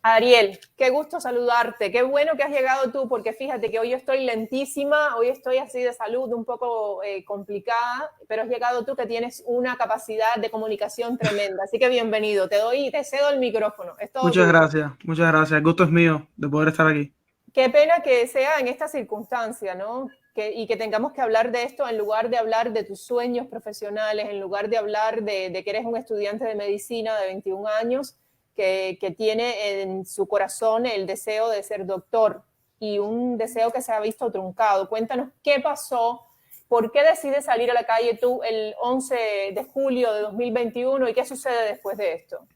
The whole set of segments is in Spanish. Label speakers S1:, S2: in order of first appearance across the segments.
S1: Ariel, qué gusto saludarte, qué bueno que has llegado tú, porque fíjate que hoy estoy lentísima, hoy estoy así de salud un poco complicada, pero has llegado tú que tienes una capacidad de comunicación tremenda, así que bienvenido, te cedo el micrófono, es todo tuyo.
S2: Muchas gracias, el gusto es mío de poder estar aquí.
S1: Qué pena que sea en esta circunstancia, ¿no? Y que tengamos que hablar de esto en lugar de hablar de tus sueños profesionales, en lugar de hablar de que eres un estudiante de medicina de 21 años que tiene en su corazón el deseo de ser doctor y un deseo que se ha visto truncado. Cuéntanos qué pasó, por qué decides salir a la calle tú el 11 de julio de 2021 y qué sucede después de esto.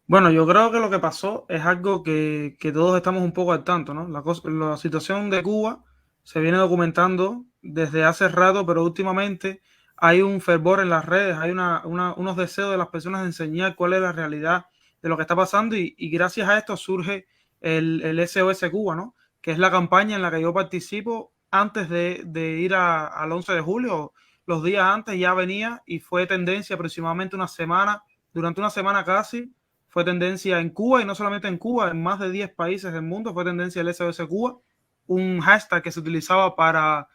S2: Bueno, yo creo que lo que pasó es algo que todos estamos un poco al tanto, ¿no? La situación de Cuba se viene documentando desde hace rato, pero últimamente hay un fervor en las redes, hay unos deseos de las personas de enseñar cuál es la realidad de lo que está pasando y gracias a esto surge el SOS Cuba, ¿no? Que es la campaña en la que yo participo antes de ir al 11 de julio. Los días antes ya venía y fue tendencia aproximadamente una semana, durante una semana casi fue tendencia en Cuba y no solamente en Cuba, en más de 10 países del mundo fue tendencia el SOS Cuba, un hashtag que se utilizaba para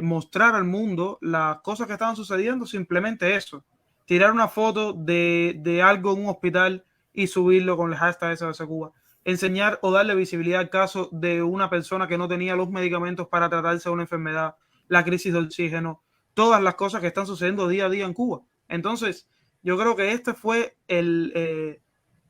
S2: mostrar al mundo las cosas que estaban sucediendo, simplemente eso, tirar una foto de algo en un hospital y subirlo con el hashtag SOS Cuba, enseñar o darle visibilidad al caso de una persona que no tenía los medicamentos para tratarse de una enfermedad, la crisis de oxígeno, todas las cosas que están sucediendo día a día en Cuba. Entonces, yo creo que este fue el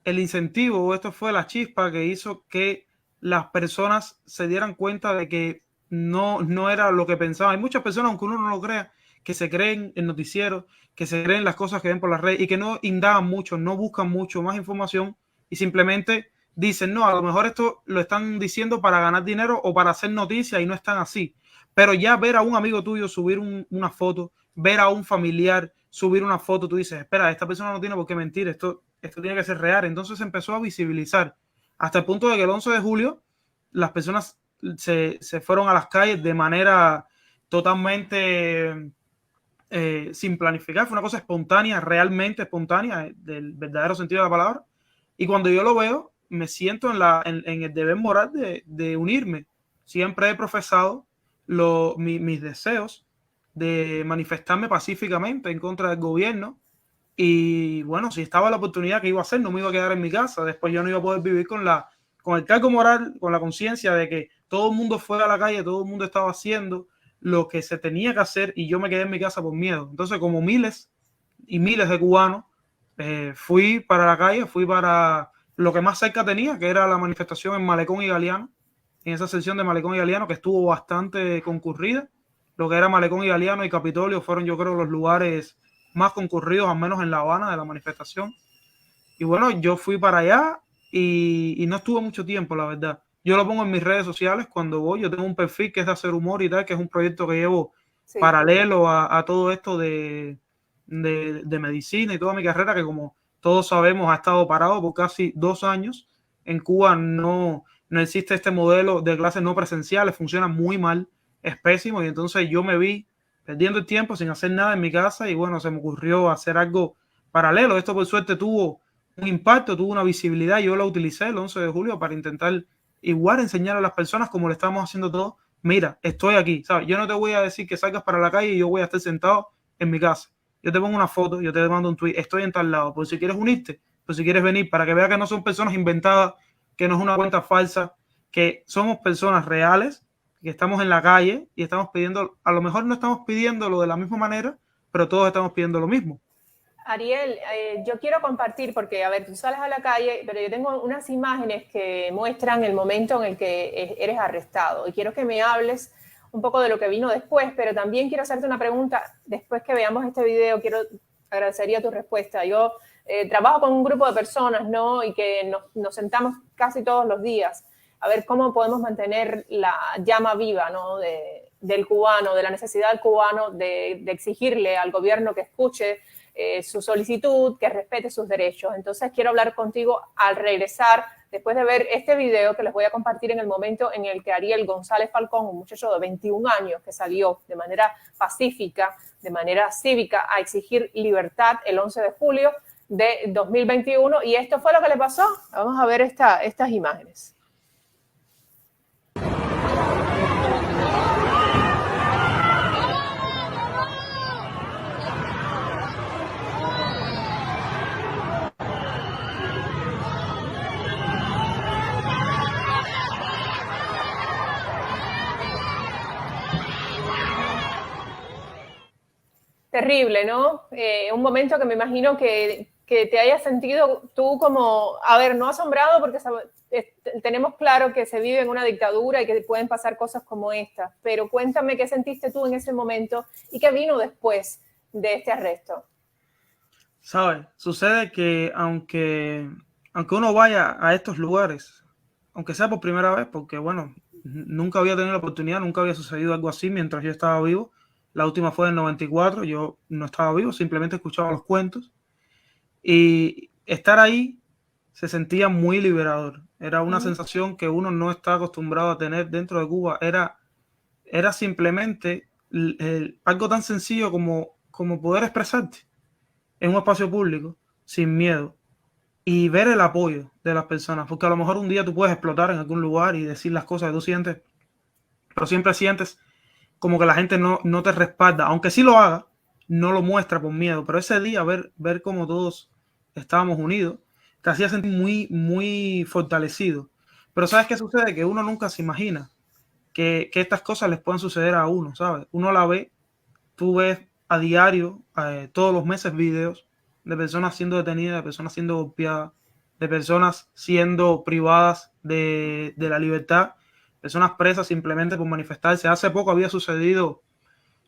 S2: incentivo, o esto fue la chispa que hizo que las personas se dieran cuenta de que no era lo que pensaban. Hay muchas personas, aunque uno no lo crea, que se creen en noticieros, que se creen las cosas que ven por las redes y que no indagan mucho, no buscan mucho más información y simplemente dicen, no, a lo mejor esto lo están diciendo para ganar dinero o para hacer noticias y no están así. Pero ya ver a un amigo tuyo subir una foto, ver a un familiar subir una foto, tú dices, espera, esta persona no tiene por qué mentir, esto tiene que ser real. Entonces se empezó a visibilizar hasta el punto de que el 11 de julio las personas se fueron a las calles de manera totalmente sin planificar. Fue una cosa espontánea, realmente espontánea, del verdadero sentido de la palabra. Y cuando yo lo veo, me siento en el deber moral de unirme. Siempre he profesado mis deseos de manifestarme pacíficamente en contra del gobierno. Y bueno, si estaba la oportunidad que iba a hacer, no me iba a quedar en mi casa. Después yo no iba a poder vivir con el cargo moral, con la conciencia de que todo el mundo fue a la calle, todo el mundo estaba haciendo lo que se tenía que hacer y yo me quedé en mi casa por miedo. Entonces, como miles y miles de cubanos, fui para la calle, fui para lo que más cerca tenía, que era la manifestación en Malecón y Galeano, en esa sección de Malecón y Galeano que estuvo bastante concurrida. Lo que era Malecón y Galeano y Capitolio fueron, yo creo, los lugares más concurridos, al menos en La Habana, de la manifestación. Y bueno, yo fui para allá y no estuve mucho tiempo, la verdad. Yo lo pongo en mis redes sociales cuando voy. Yo tengo un perfil que es de hacer humor y tal, que es un proyecto que llevo
S1: Sí.
S2: paralelo a todo esto de medicina y toda mi carrera, que como todos sabemos ha estado parado por casi 2 años. En Cuba no existe este modelo de clases no presenciales, funciona muy mal, es pésimo. Y entonces yo me vi perdiendo el tiempo sin hacer nada en mi casa y bueno, se me ocurrió hacer algo paralelo. Esto por suerte tuvo un impacto, tuvo una visibilidad. Yo la utilicé el 11 de julio para intentar igual enseñar a las personas como lo estamos haciendo todos. Mira, estoy aquí, ¿sabes? Yo no te voy a decir que salgas para la calle y yo voy a estar sentado en mi casa. Yo te pongo una foto, yo te mando un tweet, estoy en tal lado. Por si quieres unirte, por si quieres venir, para que veas que no son personas inventadas, que no es una cuenta falsa, que somos personas reales, que estamos en la calle y estamos pidiendo, a lo mejor no estamos pidiéndolo de la misma manera, pero todos estamos pidiendo lo mismo.
S1: Ariel, yo quiero compartir, porque, a ver, tú sales a la calle, pero yo tengo unas imágenes que muestran el momento en el que eres arrestado. Y quiero que me hables un poco de lo que vino después, pero también quiero hacerte una pregunta. Después que veamos este video, agradecería tu respuesta. Yo trabajo con un grupo de personas, ¿no? Y que nos sentamos casi todos los días a ver cómo podemos mantener la llama viva, ¿no? Del cubano, de la necesidad del cubano de exigirle al gobierno que escuche su solicitud, que respete sus derechos. Entonces quiero hablar contigo al regresar, después de ver este video que les voy a compartir en el momento en el que Ariel González Falcón, un muchacho de 21 años que salió de manera pacífica, de manera cívica, a exigir libertad el 11 de julio, de 2021 y esto fue lo que le pasó. Vamos a ver estas imágenes. Terrible, ¿no? Un momento que me imagino que te hayas sentido tú como, a ver, no asombrado porque tenemos claro que se vive en una dictadura y que pueden pasar cosas como esta, pero cuéntame qué sentiste tú en ese momento y qué vino después de este arresto.
S2: ¿Sabes? Sucede que aunque uno vaya a estos lugares, aunque sea por primera vez, porque bueno, nunca había tenido la oportunidad, nunca había sucedido algo así mientras yo estaba vivo. La última fue en el 94, yo no estaba vivo, simplemente escuchaba los cuentos. Y estar ahí se sentía muy liberador. Era una sensación que uno no está acostumbrado a tener dentro de Cuba. Era simplemente algo tan sencillo como poder expresarte en un espacio público sin miedo y ver el apoyo de las personas. Porque a lo mejor un día tú puedes explotar en algún lugar y decir las cosas que tú sientes, pero siempre sientes como que la gente no te respalda, aunque sí lo haga, no lo muestra por miedo, pero ese día ver cómo todos estábamos unidos, te hacía sentir muy, muy fortalecido. Pero ¿sabes qué sucede? Que uno nunca se imagina que estas cosas les puedan suceder a uno, ¿sabes? Uno la ve, tú ves a diario, todos los meses, videos de personas siendo detenidas, de personas siendo golpeadas, de personas siendo privadas de la libertad, personas presas simplemente por manifestarse. Hace poco había sucedido,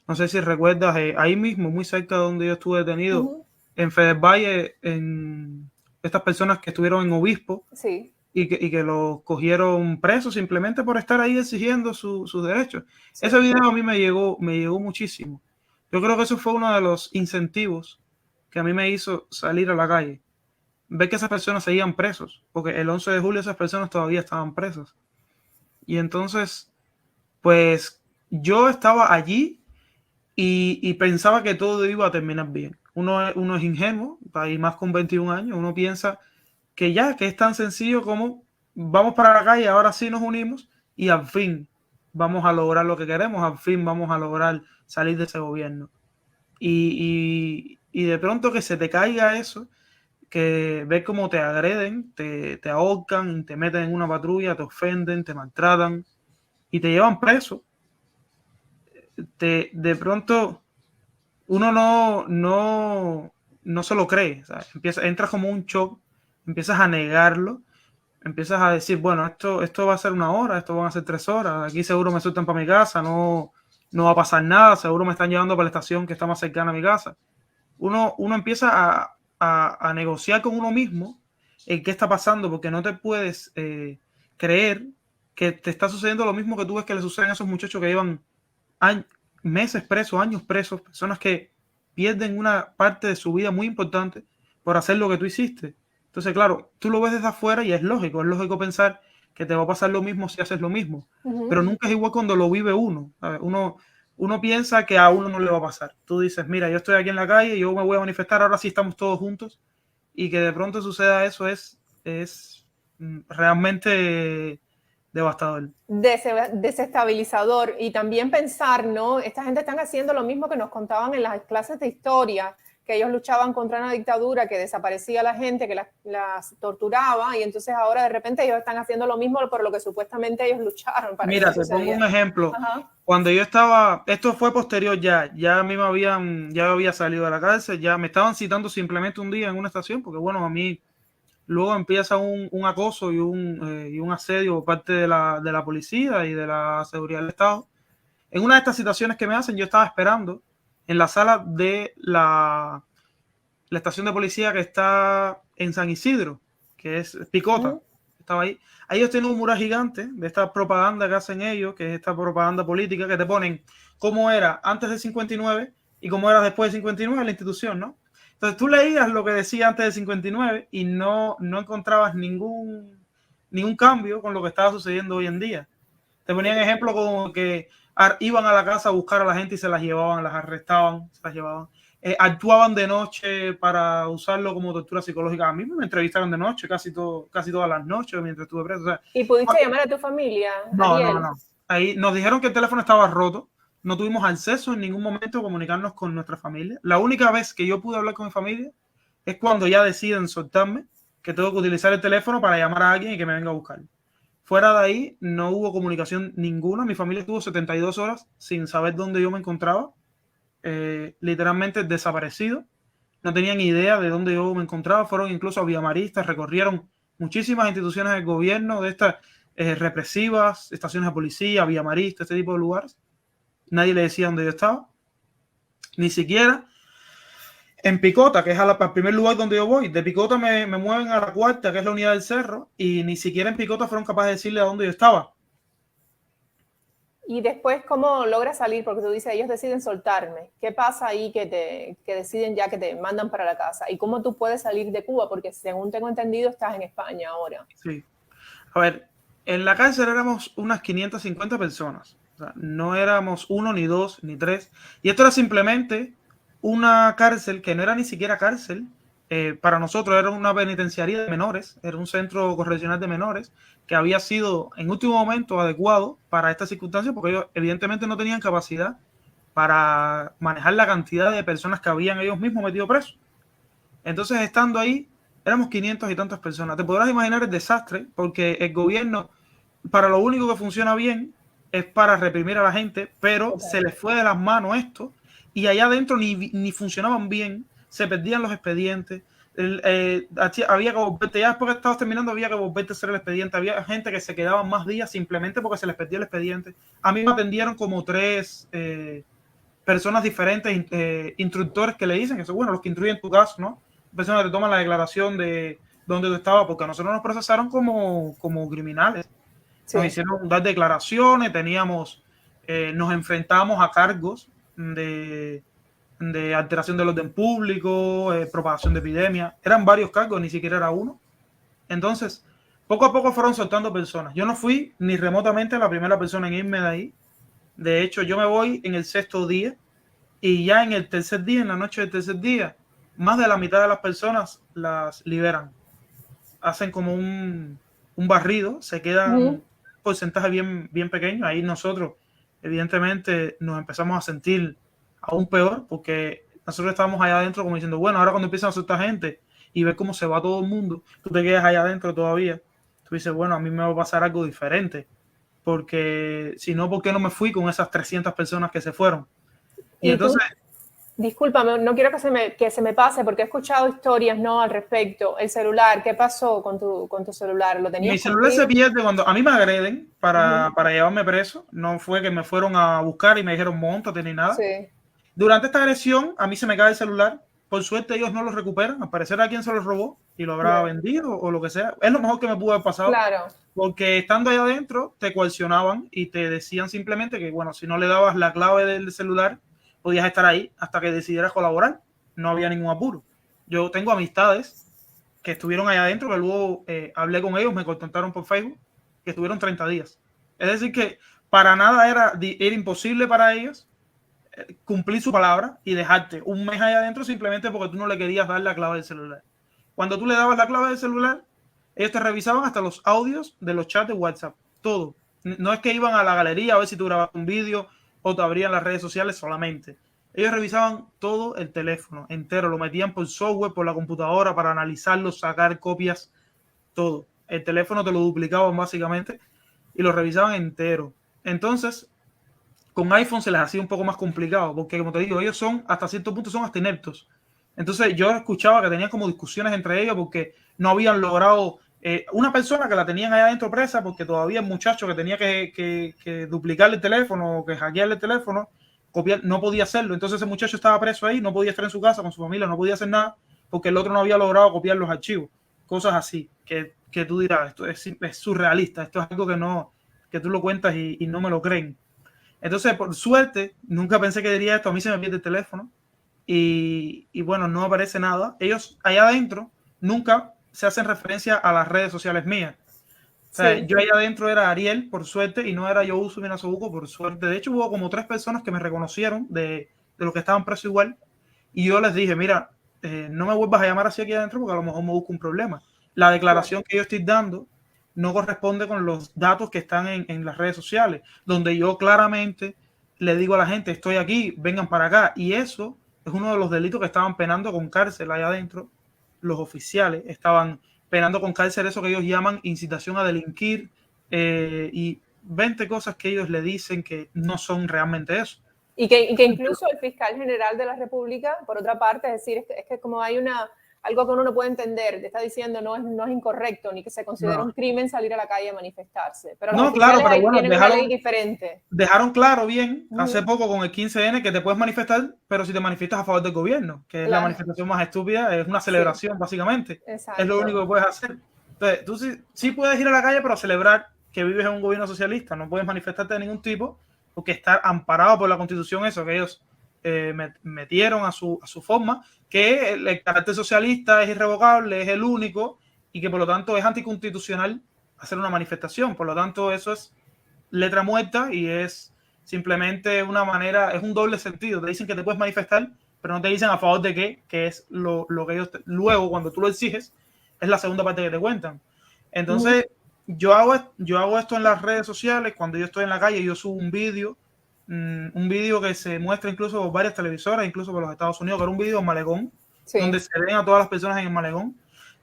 S2: no sé si recuerdas, ahí mismo, muy cerca de donde yo estuve detenido, en Federvalle, en estas personas que estuvieron en Obispo,
S1: sí,
S2: y que los cogieron presos simplemente por estar ahí exigiendo sus derechos.
S1: sí.
S2: Ese video a mí me llegó muchísimo. Yo creo que eso fue uno de los incentivos que a mí me hizo salir a la calle. Ver que esas personas seguían presos, porque el 11 de julio esas personas todavía estaban presas. Y entonces, pues yo estaba allí y pensaba que todo iba a terminar bien. Uno es ingenuo, y más con 21 años, uno piensa que es tan sencillo como vamos para la calle, ahora sí nos unimos y al fin vamos a lograr lo que queremos, al fin vamos a lograr salir de ese gobierno. Y de pronto que se te caiga eso, que ves cómo te agreden, te ahorcan, te meten en una patrulla, te ofenden, te maltratan y te llevan preso. De pronto uno no se lo cree, ¿sabes? Entras como un shock, empiezas a negarlo, empiezas a decir, bueno, esto va a ser 1 hora, esto van a ser 3 horas, aquí seguro me sueltan para mi casa, no va a pasar nada, seguro me están llevando para la estación que está más cercana a mi casa. Uno empieza a negociar con uno mismo en qué está pasando, porque no te puedes creer que te está sucediendo lo mismo que tú ves que le suceden a esos muchachos que llevan meses presos, años presos, personas que pierden una parte de su vida muy importante por hacer lo que tú hiciste. Entonces, claro, tú lo ves desde afuera y es lógico pensar que te va a pasar lo mismo si haces lo mismo, pero nunca es igual cuando lo vive uno, ¿sabes? Uno piensa que a uno no le va a pasar. Tú dices, mira, yo estoy aquí en la calle, yo me voy a manifestar, ahora sí estamos todos juntos, y que de pronto suceda eso es realmente devastador.
S1: Desestabilizador. Y también pensar, ¿no? Esta gente están haciendo lo mismo que nos contaban en las clases de historia, que ellos luchaban contra una dictadura que desaparecía a la gente, que las torturaba, y entonces ahora de repente ellos están haciendo lo mismo por lo que supuestamente ellos lucharon para.
S2: Mira, te pongo un ejemplo. Ajá. Cuando yo estaba, esto fue posterior ya a mí ya había salido de la cárcel, ya me estaban citando simplemente un día en una estación, porque bueno, a mí luego empieza un acoso y un asedio por parte de la policía y de la seguridad del Estado. En una de estas citaciones que me hacen, yo estaba esperando en la sala de la estación de policía que está en San Isidro, que es Picota. Estaba ahí. Ahí ellos tienen un mural gigante de esta propaganda que hacen ellos, que es esta propaganda política, que te ponen cómo era antes del 59 y cómo era después del 59 la institución, ¿no? Entonces tú leías lo que decía antes del 59 y no encontrabas ningún cambio con lo que estaba sucediendo hoy en día. Te ponían ejemplos como que iban a la casa a buscar a la gente y se las llevaban, las arrestaban, se las llevaban. actuaban de noche para usarlo como tortura psicológica. A mí me entrevistaron de noche casi todas las noches mientras estuve preso. O sea,
S1: ¿Y pudiste llamar a tu familia, Ariel?
S2: no. Ahí nos dijeron que el teléfono estaba roto. No tuvimos acceso en ningún momento a comunicarnos con nuestra familia. La única vez que yo pude hablar con mi familia es cuando ya deciden soltarme, que tengo que utilizar el teléfono para llamar a alguien y que me venga a buscar. Fuera de ahí, no hubo comunicación ninguna. Mi familia estuvo 72 horas sin saber dónde yo me encontraba. Literalmente desaparecido. No tenían idea de dónde yo me encontraba. Fueron incluso a Villamaristas, recorrieron muchísimas instituciones del gobierno de estas represivas, estaciones de policía, Villamaristas, este tipo de lugares. Nadie le decía dónde yo estaba. Ni siquiera en Picota, que es al primer lugar donde yo voy. De Picota me mueven a la cuarta, que es la unidad del cerro, y ni siquiera en Picota fueron capaces de decirle a dónde yo estaba.
S1: Y después, ¿cómo logras salir? Porque tú dices, ellos deciden soltarme. ¿Qué pasa ahí que deciden ya que te mandan para la casa? ¿Y cómo tú puedes salir de Cuba? Porque según tengo entendido, estás en España ahora.
S2: Sí. A ver, en la cárcel éramos unas 550 personas. O sea, no éramos 1, ni 2, ni 3. Y esto era simplemente una cárcel que no era ni siquiera cárcel. Para nosotros era una penitenciaría de menores, era un centro correccional de menores que había sido en último momento adecuado para estas circunstancias porque ellos evidentemente no tenían capacidad para manejar la cantidad de personas que habían ellos mismos metido presos. Entonces, estando ahí, éramos 500 y tantas personas. Te podrás imaginar el desastre porque el gobierno, para lo único que funciona bien es para reprimir a la gente, pero se les fue de las manos esto y allá adentro ni funcionaban bien, se perdían los expedientes. Había que volverte, ya después que estabas terminando, había que volverte a hacer el expediente. Había gente que se quedaba más días simplemente porque se les perdía el expediente. A mí me atendieron como 3 personas diferentes, instructores que le dicen, que son bueno, los que instruyen tu caso, ¿no? Personas que te toman la declaración de dónde tú estabas, porque a nosotros nos procesaron como criminales. Sí. Nos hicieron dar declaraciones, nos enfrentamos a cargos de alteración del orden público, propagación de epidemia. Eran varios cargos, ni siquiera era uno. Entonces, poco a poco fueron soltando personas. Yo no fui ni remotamente la primera persona en irme de ahí. De hecho, yo me voy en el 6º día y ya en el 3er día, en la noche del 3er día, más de la mitad de las personas las liberan. Hacen como un barrido, se quedan un porcentaje bien pequeño. Ahí nosotros, evidentemente, nos empezamos a sentir aún peor porque nosotros estábamos allá adentro como diciendo, bueno, ahora cuando empiezan a soltar gente y ves cómo se va todo el mundo, tú te quedas allá adentro todavía. Tú dices, bueno, a mí me va a pasar algo diferente porque si no, ¿por qué no me fui con esas 300 personas que se fueron? Y entonces...
S1: Discúlpame, no quiero que se me pase porque he escuchado historias, ¿no? Al respecto. El celular, ¿qué pasó con tu celular? ¿Lo tenías?
S2: Mi celular se pierde cuando a mí me agreden para llevarme preso. No fue que me fueron a buscar y me dijeron móntate ni nada.
S1: Sí.
S2: Durante esta agresión a mí se me cae el celular. Por suerte ellos no lo recuperan. Al parecer a quien se lo robó y lo habrá vendido o lo que sea. Es lo mejor que me pudo haber pasado.
S1: Claro.
S2: Porque estando allá adentro te coaccionaban y te decían simplemente que, bueno, si no le dabas la clave del celular, podías estar ahí hasta que decidieras colaborar. No había ningún apuro. Yo tengo amistades que estuvieron allá adentro, que luego hablé con ellos, me contactaron por Facebook, que estuvieron 30 días. Es decir, que para nada era imposible para ellos cumplir su palabra y dejarte un mes allá adentro simplemente porque tú no le querías dar la clave del celular. Cuando tú le dabas la clave del celular, ellos te revisaban hasta los audios de los chats de WhatsApp, todo. No es que iban a la galería a ver si tú grababas un vídeo o te abrían las redes sociales solamente. Ellos revisaban todo el teléfono entero, lo metían por software, por la computadora para analizarlo, sacar copias, todo. El teléfono te lo duplicaban básicamente y lo revisaban entero. Entonces, con iPhone se les hacía un poco más complicado porque, como te digo, ellos son, hasta cierto punto, son hasta ineptos. Entonces, yo escuchaba que tenían como discusiones entre ellos porque no habían logrado... una persona que la tenían allá adentro presa porque todavía el muchacho que tenía que duplicarle el teléfono o que hackearle el teléfono, copiar, no podía hacerlo. Entonces ese muchacho estaba preso ahí, no podía estar en su casa con su familia, no podía hacer nada porque el otro no había logrado copiar los archivos. Cosas así, que tú dirás, esto es surrealista, esto es algo que tú lo cuentas y no me lo creen. Entonces, por suerte, nunca pensé que diría esto, a mí se me pierde el teléfono y bueno, no aparece nada. Ellos allá adentro nunca se hacen referencia a las redes sociales mías. O sea, yo ahí adentro era Ariel, por suerte, y no era Youssou Minasobuco, por suerte. De hecho, hubo como 3 personas que me reconocieron de los que estaban presos igual. Y yo les dije, mira, no me vuelvas a llamar así aquí adentro porque a lo mejor me busco un problema. La declaración que yo estoy dando no corresponde con los datos que están en las redes sociales, donde yo claramente le digo a la gente, estoy aquí, vengan para acá. Y eso es uno de los delitos que estaban penando con cárcel allá adentro. Los oficiales estaban penando con cárcel eso que ellos llaman incitación a delinquir, y 20 cosas que ellos le dicen que no son realmente eso.
S1: Y que incluso el fiscal general de la República, por otra parte, es decir, es que como hay algo que uno no puede entender, te está diciendo no es incorrecto ni que se considera un crimen salir a la calle a manifestarse. Pero
S2: no, claro, pero bueno,
S1: tienen una ley diferente.
S2: Dejaron claro bien hace poco con el 15N que te puedes manifestar, pero si te manifiestas a favor del gobierno, que es la manifestación más estúpida, es una celebración, básicamente.
S1: Exacto.
S2: Es lo único que puedes hacer. Entonces, tú sí puedes ir a la calle, pero celebrar que vives en un gobierno socialista. No puedes manifestarte de ningún tipo, porque estar amparado por la Constitución, eso que ellos metieron a su forma, que el carácter socialista es irrevocable, es el único, y que por lo tanto es anticonstitucional hacer una manifestación. Por lo tanto, eso es letra muerta y es simplemente una manera, es un doble sentido. Te dicen que te puedes manifestar, pero no te dicen a favor de qué, que es lo que ellos luego, cuando tú lo exiges, es la segunda parte que te cuentan. Entonces, yo hago esto en las redes sociales. Cuando yo estoy en la calle, yo subo un vídeo que se muestra incluso por varias televisoras, incluso por los Estados Unidos, que era un vídeo en Malecón, donde se ven a todas las personas en el Malecón.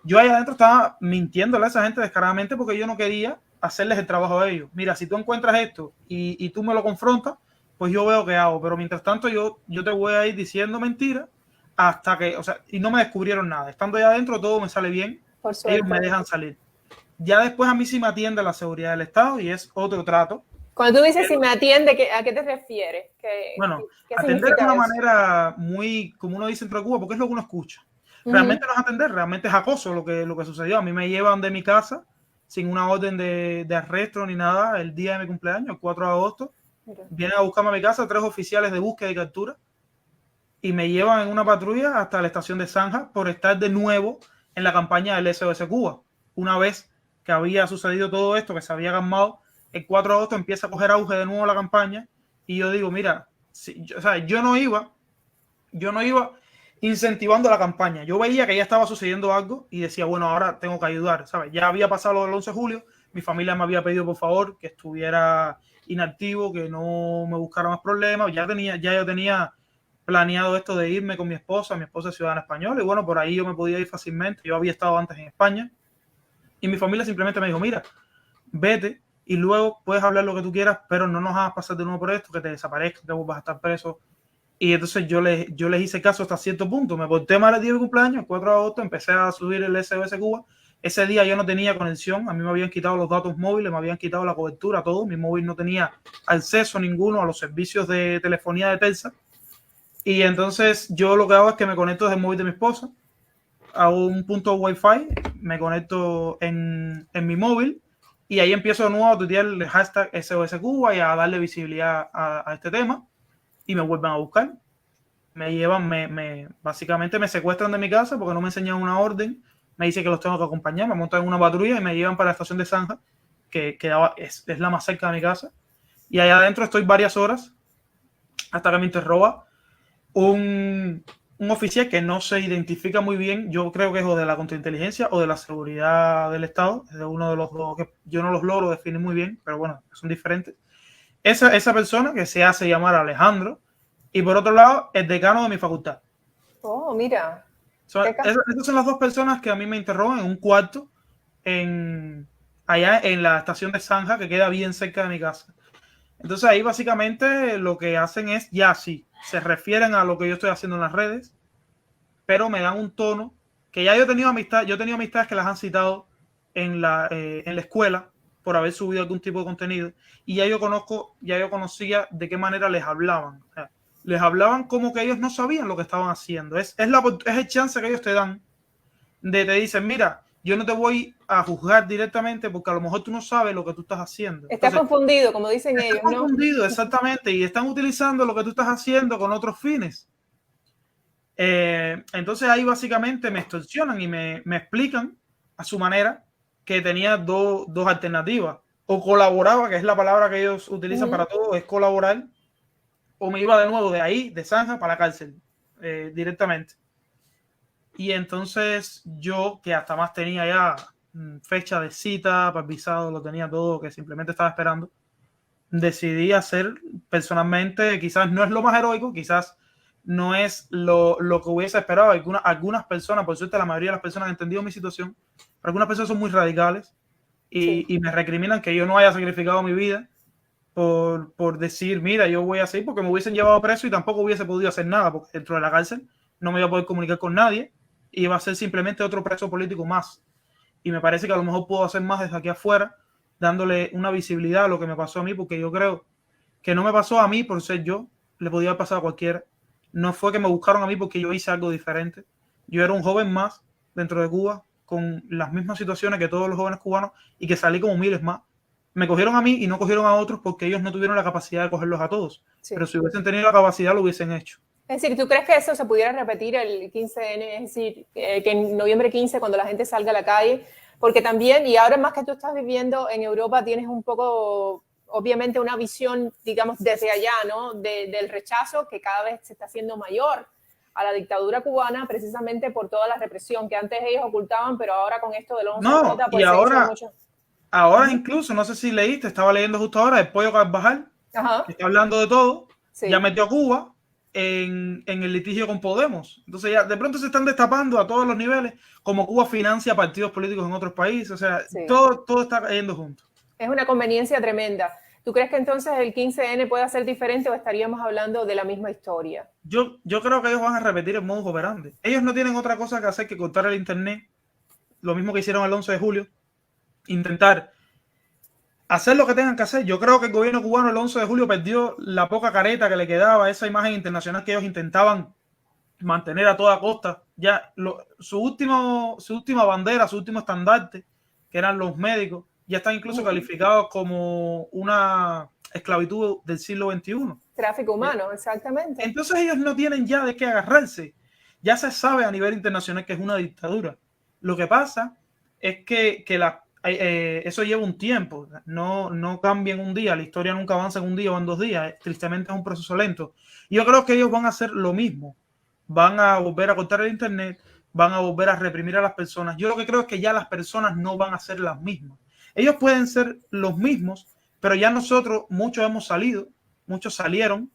S2: Yo ahí adentro estaba mintiéndole a esa gente descaradamente porque yo no quería hacerles el trabajo a ellos. Mira, si tú encuentras esto y tú me lo confrontas, pues yo veo qué hago. Pero mientras tanto yo te voy a ir diciendo mentiras hasta que, o sea, y no me descubrieron nada. Estando allá adentro todo me sale bien. Ellos me dejan salir. Ya después a mí sí me atiende la seguridad del Estado y es otro trato.
S1: Cuando tú dices si me atiende, ¿a qué te refieres?
S2: Bueno, atender de una manera muy, como uno dice entre Cuba, porque es lo que uno escucha. Realmente no es atender, realmente es acoso lo que sucedió. A mí me llevan de mi casa sin una orden de arresto ni nada el día de mi cumpleaños, el 4 de agosto. Vienen a buscarme a mi casa 3 oficiales de búsqueda y captura y me llevan en una patrulla hasta la estación de Zanja por estar de nuevo en la campaña del SOS Cuba. Una vez que había sucedido todo esto, que se había calmado, el 4 de agosto empieza a coger auge de nuevo la campaña y yo digo, mira, yo no iba incentivando la campaña. Yo veía que ya estaba sucediendo algo y decía, bueno, ahora tengo que ayudar, ¿sabes? Ya había pasado lo del 11 de julio, mi familia me había pedido por favor que estuviera inactivo, que no me buscara más problemas. Ya yo tenía planeado esto de irme con mi esposa es ciudadana española y bueno, por ahí yo me podía ir fácilmente. Yo había estado antes en España y mi familia simplemente me dijo, mira, vete y luego puedes hablar lo que tú quieras, pero no nos hagas pasar de nuevo por esto, que te desaparezcas, que vuelvas a estar preso. Y entonces yo les hice caso hasta cierto punto. Me porté mal el día de mi cumpleaños, el 4 de agosto, empecé a subir el SOS Cuba. Ese día yo no tenía conexión, a mí me habían quitado los datos móviles, me habían quitado la cobertura, todo. Mi móvil no tenía acceso ninguno a los servicios de telefonía de Telsa. Y entonces yo lo que hago es que me conecto desde el móvil de mi esposa, hago un punto Wi-Fi, me conecto en mi móvil y ahí empiezo de nuevo a tuitear el hashtag SOS Cuba y a darle visibilidad a este tema. Y me vuelven a buscar, me llevan, básicamente me secuestran de mi casa porque no me enseñan una orden, me dicen que los tengo que acompañar, me montan en una patrulla y me llevan para la estación de Zanja, que es la más cerca de mi casa, y allá adentro estoy varias horas hasta que me interroga un oficial que no se identifica muy bien, yo creo que es o de la contrainteligencia o de la seguridad del Estado, es de uno de los dos que yo no los logro definir muy bien, pero bueno, son diferentes. Esa persona que se hace llamar Alejandro y por otro lado el decano de mi facultad.
S1: Oh, mira.
S2: Esas son las dos personas que a mí me interrogan en un cuarto allá en la estación de Zanja, que queda bien cerca de mi casa. Entonces ahí básicamente lo que hacen es se refieren a lo que yo estoy haciendo en las redes, pero me dan un tono que ya yo he tenido amistades que las han citado en la escuela por haber subido algún tipo de contenido y ya yo conocía de qué manera les hablaban. O sea, les hablaban como que ellos no sabían lo que estaban haciendo. Es el chance que ellos te dan te dicen, mira, yo no te voy a juzgar directamente porque a lo mejor tú no sabes lo que tú estás haciendo.
S1: Estás confundido, como dicen ellos, ¿no?
S2: Estás confundido, exactamente, y están utilizando lo que tú estás haciendo con otros fines. Entonces ahí básicamente me extorsionan y me explican a su manera que tenía dos alternativas. O colaboraba, que es la palabra que ellos utilizan para todo, es colaborar, o me iba de nuevo de ahí, de Zanja, para la cárcel. directamente. Y entonces yo, que hasta más tenía ya fecha de cita, para el visado, lo tenía todo, que simplemente estaba esperando, decidí hacer personalmente, quizás no es lo más heroico, quizás no es lo que hubiese esperado. Algunas personas, por suerte la mayoría de las personas han entendido mi situación, pero algunas personas son muy radicales y me recriminan que yo no haya sacrificado mi vida por decir, mira, yo voy a seguir, porque me hubiesen llevado preso y tampoco hubiese podido hacer nada, porque dentro de la cárcel no me iba a poder comunicar con nadie y iba a ser simplemente otro preso político más. Y me parece que a lo mejor puedo hacer más desde aquí afuera, dándole una visibilidad a lo que me pasó a mí, porque yo creo que no me pasó a mí por ser yo, le podía haber pasado a cualquiera. No fue que me buscaron a mí porque yo hice algo diferente. Yo era un joven más dentro de Cuba, con las mismas situaciones que todos los jóvenes cubanos, y que salí como miles más. Me cogieron a mí y no cogieron a otros porque ellos no tuvieron la capacidad de cogerlos a todos. Sí. Pero si hubiesen tenido la capacidad, lo hubiesen hecho.
S1: Es decir, ¿tú crees que eso se pudiera repetir el 15N? Es decir, que en noviembre 15, cuando la gente salga a la calle, porque también, y ahora más que tú estás viviendo en Europa, tienes un poco, obviamente, una visión, digamos, desde allá, ¿no? Del rechazo que cada vez se está haciendo mayor a la dictadura cubana, precisamente por toda la represión que antes ellos ocultaban, pero ahora con esto del 11J,
S2: pues y ahora incluso, no sé si leíste, estaba leyendo justo ahora, el Pollo Carvajal, que está hablando de todo, ya metió a Cuba en el litigio con Podemos. Entonces ya de pronto se están destapando a todos los niveles, como Cuba financia partidos políticos en otros países. O sea, todo está cayendo junto.
S1: Es una conveniencia tremenda. ¿Tú crees que entonces el 15N puede ser diferente o estaríamos hablando de la misma historia?
S2: Yo creo que ellos van a repetir el modus operandi. Ellos no tienen otra cosa que hacer que cortar el internet, lo mismo que hicieron el 11 de julio, intentar hacer lo que tengan que hacer. Yo creo que el gobierno cubano el 11 de julio perdió la poca careta que le quedaba, esa imagen internacional que ellos intentaban mantener a toda costa. Ya su última bandera, su último estandarte, que eran los médicos, ya están incluso calificados como una esclavitud del siglo XXI.
S1: Tráfico humano, exactamente.
S2: Entonces ellos no tienen ya de qué agarrarse. Ya se sabe a nivel internacional que es una dictadura. Lo que pasa es que eso lleva un tiempo, no cambia en un día, la historia nunca avanza en un día o en 2 días, tristemente es un proceso lento. Y yo creo que ellos van a hacer lo mismo, van a volver a cortar el internet, van a volver a reprimir a las personas. Yo lo que creo es que ya las personas no van a ser las mismas. Ellos pueden ser los mismos, pero ya nosotros, muchos hemos salido, muchos salieron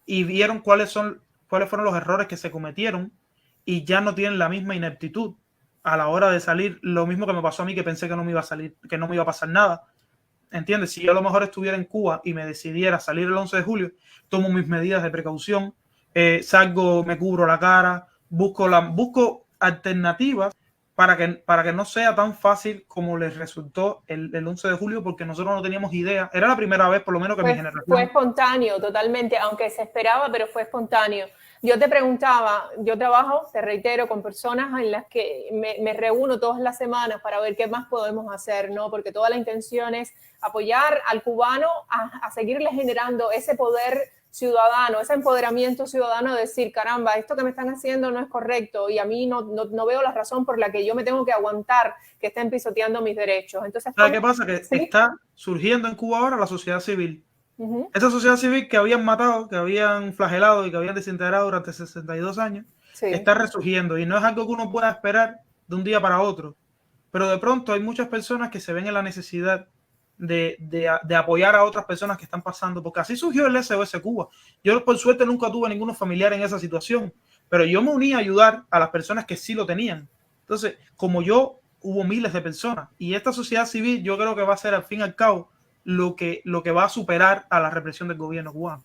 S2: y vieron cuáles fueron los errores que se cometieron y ya no tienen la misma ineptitud a la hora de salir. Lo mismo que me pasó a mí, que pensé que no me iba a salir, que no me iba a pasar nada. ¿Entiendes? Si yo a lo mejor estuviera en Cuba y me decidiera salir el 11 de julio, tomo mis medidas de precaución, salgo, me cubro la cara, busco alternativas para que no sea tan fácil como les resultó el 11 de julio, porque nosotros no teníamos idea. Era la primera vez, por lo menos, que mi generación...
S1: Fue espontáneo, totalmente, aunque se esperaba, pero fue espontáneo. Yo te preguntaba, yo trabajo, te reitero, con personas en las que me reúno todas las semanas para ver qué más podemos hacer, ¿no? Porque toda la intención es apoyar al cubano a seguirle generando ese poder ciudadano, ese empoderamiento ciudadano de decir, caramba, esto que me están haciendo no es correcto y a mí no veo la razón por la que yo me tengo que aguantar que estén pisoteando mis derechos. Entonces,
S2: ¿sabes qué pasa? Que está surgiendo en Cuba ahora la sociedad civil. Esa sociedad civil que habían matado, que habían flagelado y que habían desintegrado durante 62 años, está resurgiendo y no es algo que uno pueda esperar de un día para otro. Pero de pronto hay muchas personas que se ven en la necesidad de apoyar a otras personas que están pasando, porque así surgió el SOS Cuba. Yo por suerte nunca tuve ninguno familiar en esa situación, pero yo me uní a ayudar a las personas que sí lo tenían. Entonces, como yo, hubo miles de personas y esta sociedad civil yo creo que va a ser al fin y al cabo lo que va a superar a la represión del gobierno cubano.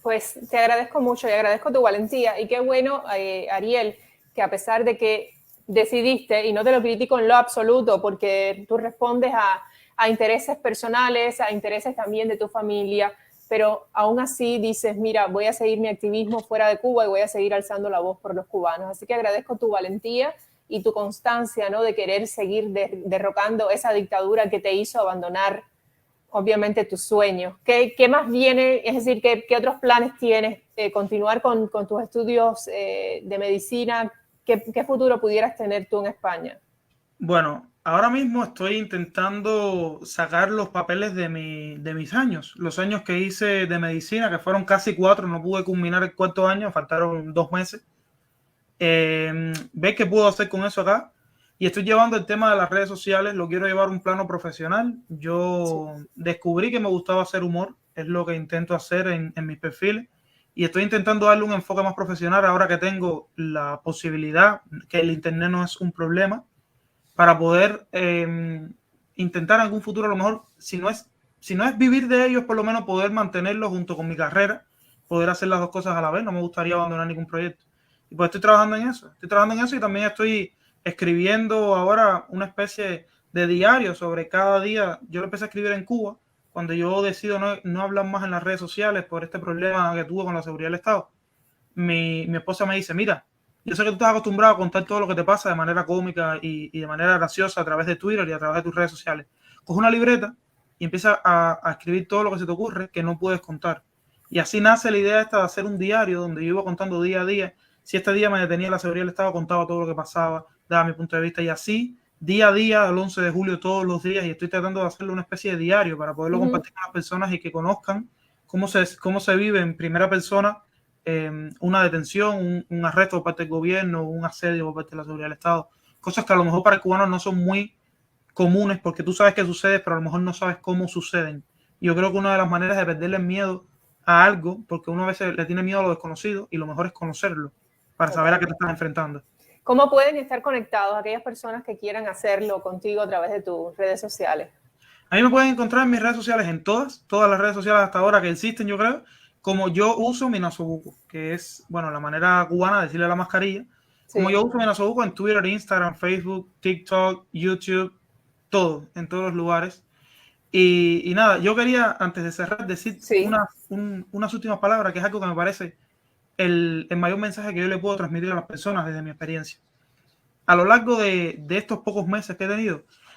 S1: Pues te agradezco mucho y agradezco tu valentía y qué bueno, Ariel, que a pesar de que decidiste, y no te lo critico en lo absoluto, porque tú respondes a intereses personales, a intereses también de tu familia, pero aún así dices, mira, voy a seguir mi activismo fuera de Cuba y voy a seguir alzando la voz por los cubanos. Así que agradezco tu valentía y tu constancia, ¿no? De querer seguir derrocando esa dictadura que te hizo abandonar, obviamente, tus sueños. ¿Qué más viene? Es decir, ¿qué otros planes tienes? ¿Continuar con tus estudios de medicina? ¿Qué futuro pudieras tener tú en España?
S2: Bueno, ahora mismo estoy intentando sacar los papeles de mis años, los años que hice de medicina, que fueron casi 4, no pude culminar el 4º año, faltaron 2 meses. Ver qué puedo hacer con eso acá. Y estoy llevando el tema de las redes sociales, lo quiero llevar a un plano profesional. Yo descubrí que me gustaba hacer humor, es lo que intento hacer en mis perfiles. Y estoy intentando darle un enfoque más profesional ahora que tengo la posibilidad, que el internet no es un problema, para poder intentar en algún futuro, a lo mejor, si no es vivir de ellos, por lo menos poder mantenerlo junto con mi carrera, poder hacer las dos cosas a la vez. No me gustaría abandonar ningún proyecto. Y pues estoy trabajando en eso. Y también estoy escribiendo ahora una especie de diario sobre cada día. Yo lo empecé a escribir en Cuba, cuando yo decido no hablar más en las redes sociales por este problema que tuve con la seguridad del Estado. Mi esposa me dice, mira, yo sé que tú estás acostumbrado a contar todo lo que te pasa de manera cómica y de manera graciosa a través de Twitter y a través de tus redes sociales. Coge una libreta y empieza a escribir todo lo que se te ocurre que no puedes contar. Y así nace la idea esta de hacer un diario donde yo iba contando día a día. Si este día me detenía la seguridad del Estado, contaba todo lo que pasaba, daba mi punto de vista, y así día a día, al 11 de julio, todos los días, y estoy tratando de hacerlo una especie de diario para poderlo compartir con las personas y que conozcan cómo se vive en primera persona una detención, un arresto por parte del gobierno, un asedio por parte de la seguridad del Estado. Cosas que a lo mejor para el cubano no son muy comunes porque tú sabes que sucede, pero a lo mejor no sabes cómo suceden. Yo creo que una de las maneras de perderle miedo a algo, porque uno a veces le tiene miedo a lo desconocido y lo mejor es conocerlo para saber a qué te estás enfrentando.
S1: ¿Cómo pueden estar conectados aquellas personas que quieran hacerlo contigo a través de tus redes sociales?
S2: A mí me pueden encontrar en mis redes sociales, en todas las redes sociales hasta ahora que existen, yo creo, como yo uso mi nasobuco, que es, bueno, la manera cubana de decirle a la mascarilla. Como yo uso mi nasobuco en Twitter, Instagram, Facebook, TikTok, YouTube, todo, en todos los lugares. Y nada, yo quería, antes de cerrar, decir unas últimas palabras, que es algo que me parece el mayor mensaje que yo le puedo transmitir a las personas desde mi experiencia. A lo largo de estos pocos meses que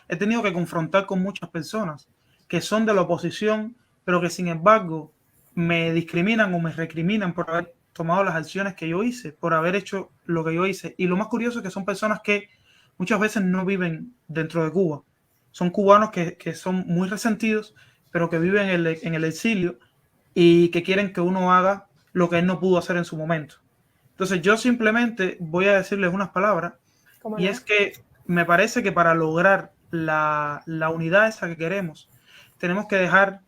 S2: he tenido que confrontar con muchas personas que son de la oposición, pero que sin embargo me discriminan o me recriminan por haber tomado las acciones que yo hice, por haber hecho lo que yo hice. Y lo más curioso es que son personas que muchas veces no viven dentro de Cuba. Son cubanos que son muy resentidos, pero que viven en el exilio y que quieren que uno haga lo que él no pudo hacer en su momento. Entonces yo simplemente voy a decirles unas palabras, y es que me parece que para lograr la unidad esa que queremos, tenemos que dejar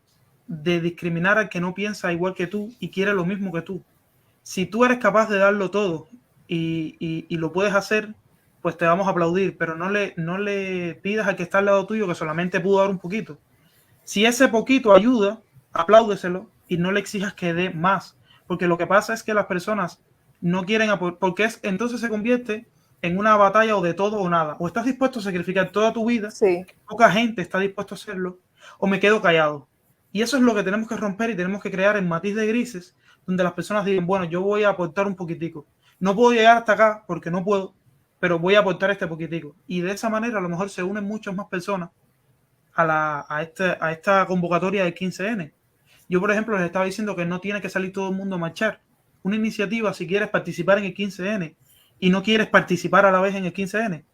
S2: de discriminar al que no piensa igual que tú y quiere lo mismo que tú. Si tú eres capaz de darlo todo y lo puedes hacer, pues te vamos a aplaudir, pero no le pidas al que está al lado tuyo que solamente pudo dar un poquito. Si ese poquito ayuda, apláudeselo y no le exijas que dé más, porque lo que pasa es que las personas no quieren, porque entonces se convierte en una batalla o de todo o nada. O estás dispuesto a sacrificar toda tu vida, poca gente está dispuesto a hacerlo, o me quedo callado. Y eso es lo que tenemos que romper y tenemos que crear el matiz de grises, donde las personas digan, bueno, yo voy a aportar un poquitico. No puedo llegar hasta acá porque no puedo, pero voy a aportar este poquitico. Y de esa manera a lo mejor se unen muchas más personas a esta convocatoria del 15N. Yo, por ejemplo, les estaba diciendo que no tiene que salir todo el mundo a marchar. Una iniciativa, si quieres participar en el 15N y no quieres participar a la vez en el 15N,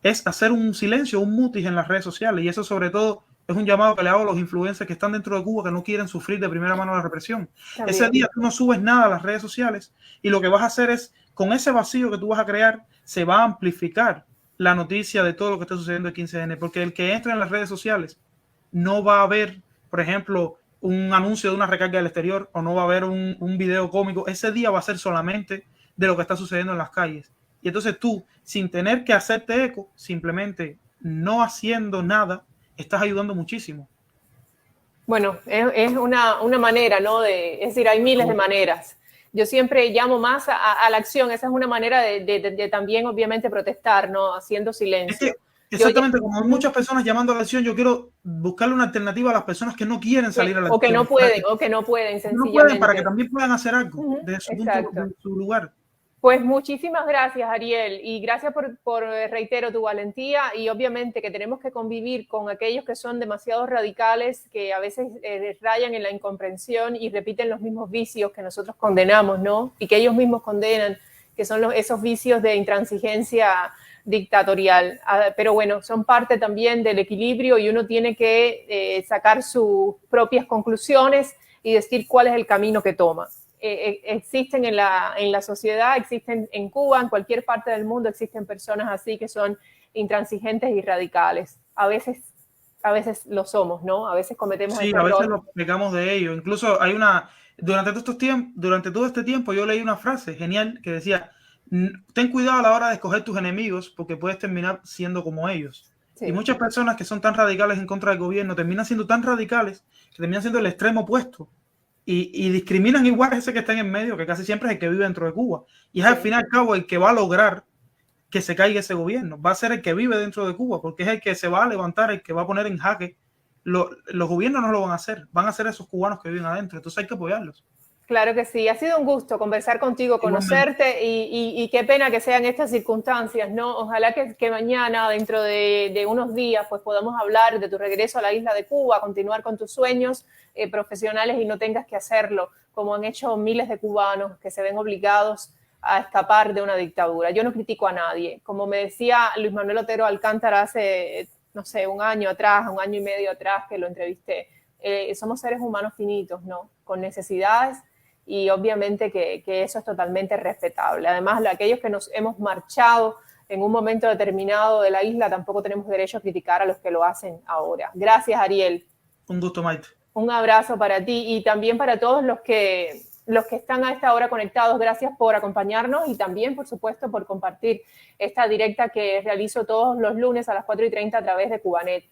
S2: es hacer un silencio, un mutis en las redes sociales. Y eso sobre todo es un llamado que le hago a los influencers que están dentro de Cuba, que no quieren sufrir de primera mano la represión. También. Ese día tú no subes nada a las redes sociales y lo que vas a hacer es, con ese vacío que tú vas a crear, se va a amplificar la noticia de todo lo que está sucediendo el 15N, porque el que entra en las redes sociales no va a ver, por ejemplo, un anuncio de una recarga del exterior o no va a ver un video cómico. Ese día va a ser solamente de lo que está sucediendo en las calles. Y entonces tú, sin tener que hacerte eco, simplemente no haciendo nada, estás ayudando muchísimo.
S1: Bueno, es una manera, ¿no? Es decir, hay miles de maneras. Yo siempre llamo más a la acción. Esa es una manera de también, obviamente, protestar, ¿no? Haciendo silencio.
S2: Es que, exactamente, como hay muchas personas llamando a la acción, yo quiero buscarle una alternativa a las personas que no quieren salir a la acción.
S1: O que no pueden, sencillamente.
S2: No pueden, para que también puedan hacer algo de su punto, de su lugar.
S1: Pues muchísimas gracias, Ariel, y gracias por reitero, tu valentía, y obviamente que tenemos que convivir con aquellos que son demasiado radicales, que a veces rayan en la incomprensión y repiten los mismos vicios que nosotros condenamos, ¿no? Y que ellos mismos condenan, que son esos vicios de intransigencia dictatorial. Pero bueno, son parte también del equilibrio y uno tiene que sacar sus propias conclusiones y decir cuál es el camino que toma. Existen en la sociedad, existen en Cuba, en cualquier parte del mundo, existen personas así que son intransigentes y radicales. A veces lo somos, ¿no? A veces cometemos
S2: Sí,
S1: ese
S2: a veces
S1: error.
S2: nos pecamos de ello. Incluso hay una, durante todo este tiempo yo leí una frase genial que decía, ten cuidado a la hora de escoger tus enemigos porque puedes terminar siendo como ellos. Y
S1: Sí,
S2: muchas personas que son tan radicales en contra del gobierno terminan siendo tan radicales que terminan siendo el extremo opuesto y discriminan igual a ese que está en medio, que casi siempre es el que vive dentro de Cuba. Y es al
S1: sí.
S2: fin y al cabo el que va a lograr que se caiga ese gobierno. Va a ser el que vive dentro de Cuba, porque es el que se va a levantar, el que va a poner en jaque. Los gobiernos no lo van a hacer esos cubanos que viven adentro. Entonces hay que apoyarlos.
S1: Claro que sí. Ha sido un gusto conversar contigo,
S2: Igualmente.
S1: conocerte y qué pena que sean estas circunstancias, ¿no? Ojalá que mañana, dentro de unos días, pues podamos hablar de tu regreso a la isla de Cuba, continuar con tus sueños profesionales y no tengas que hacerlo, como han hecho miles de cubanos que se ven obligados a escapar de una dictadura. Yo no critico a nadie. Como me decía Luis Manuel Otero Alcántara hace, no sé, un año atrás, un año y medio atrás que lo entrevisté, somos seres humanos finitos, ¿no? Con necesidades y obviamente que eso es totalmente respetable. Además, aquellos que nos hemos marchado en un momento determinado de la isla, tampoco tenemos derecho a criticar a los que lo hacen ahora. Gracias, Ariel.
S2: Un gusto, Maite.
S1: Un abrazo para ti y también para todos los que están a esta hora conectados. Gracias por acompañarnos y también, por supuesto, por compartir esta directa que realizo todos los lunes a las 4:30 a través de Cubanet.